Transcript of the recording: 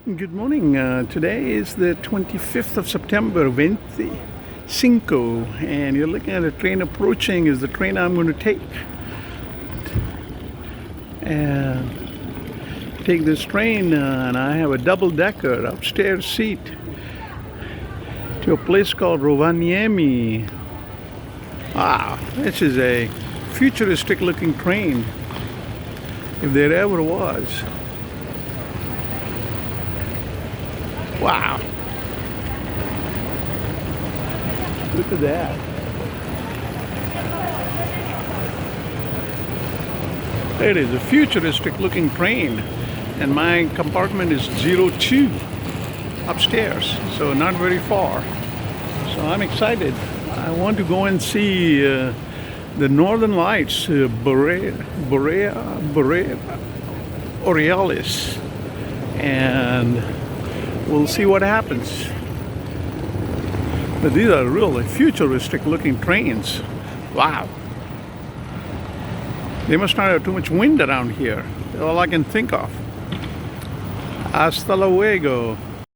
Good morning. Today is the 25th of September, 25, and you're looking at a train approaching. Is the train I'm going to take. And take this train, and I have a double-decker upstairs seat to a place called Rovaniemi. Wow, this is a futuristic-looking train, if there ever was. Wow. Look at that. It is a futuristic looking train, and my compartment is 02 upstairs, so not very far. So I'm excited. I want to go and see the Northern Lights, Borealis, and we'll see what happens. But these are really futuristic looking trains. Wow. They must not have too much wind around here. All I can think of. Hasta luego.